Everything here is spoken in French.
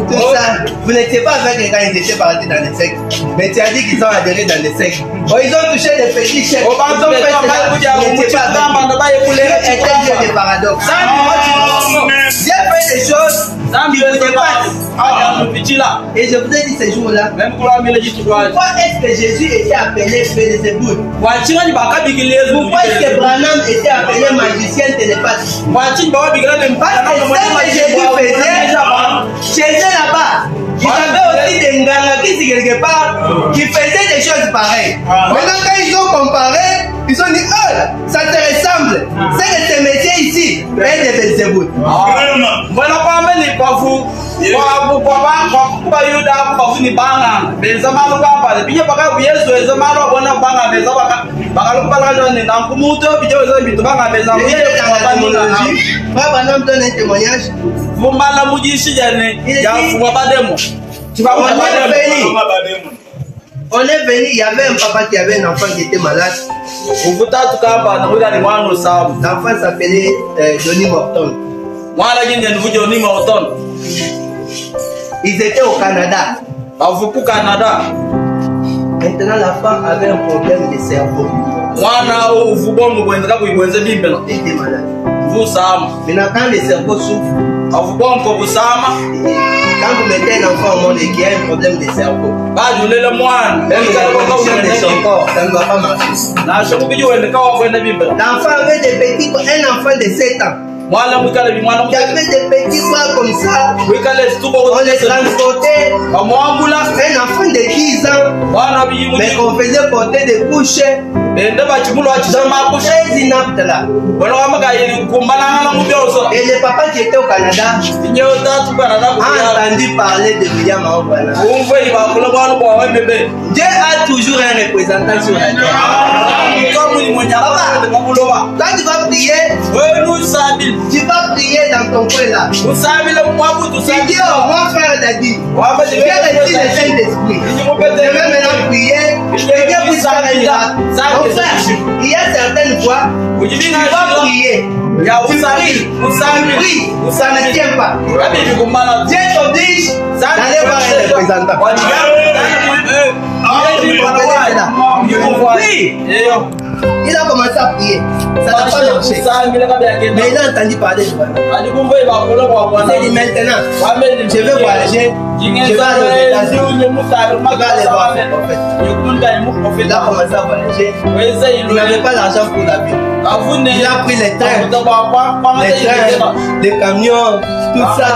tout ça. Vous n'étiez pas avec eux quand ils étaient partis dans les sectes. Mais tu as dit qu'ils ont adhéré dans les sectes. Oh, ils ont touché des petits chèques. Ils ont fait cela. Ils n'étaient pas avec eux. Dieu était Dieu des paradoxes. Dieu fait des choses qui vous dépassent. Et je vous ai dit ces jours-là. Pourquoi est-ce que Jésus était appelé Béelzébuth? Pourquoi est-ce que Branham était appelé magicien télépathe? Parce que ce que Jésus faisait, chez eux là-bas, ils avaient aussi des ngangakis quelque part qui faisaient des choses pareilles. Maintenant, quand ils ont comparé, ils ont dit, oh, ça te ressemble. C'est que ce métier ici est de Béelzébuth. Branham donne un témoignage. On est venu, il y avait un papa qui avait un enfant qui était malade. L'enfant s'appelait Johnny Morton. Ils étaient au Canada. Maintenant, la femme avait un problème de cerveau. Elle était malade. Maintenant, quand le cerveau souffre, quand vous mettez un enfant au monde et qu'il y a un problème de cerveau, même les conditions de son corps, ça ne va pas marcher. L'enfant avait des petits, un enfant de 7 ans. Il y avait des petits bras comme ça. On les transportait. Un enfant de 10 ans. Mais on faisait porter des couches. Donc, très inapte là. Et le papa qui était au Canada a entendu parler de William Branham. Dieu a toujours un représentant sur la terre. Quand tu vas prier, tu vas prier dans ton coin là. Tu dis, oh, mon frère l'a dit. Dieu retire le Saint-Esprit. Je vais maintenant prier. Et Dieu vous s'arrêtera. Mon frère, il y a certaines fois, tu vas prier. Tu pries, ça ne tient pas. Dieu t'oblige d'aller voir un représentant. Oui. Il a commencé à prier. Ça n'a pas marché. Mais il a entendu parler de Branham. Il a dit maintenant, je vais voyager. Je vais aller aux États-Unis. Je vais aller voir le prophète. Il a commencé à voyager. Il n'avait pas l'argent pour la vie. Il a pris les trains, les camions, tout ça.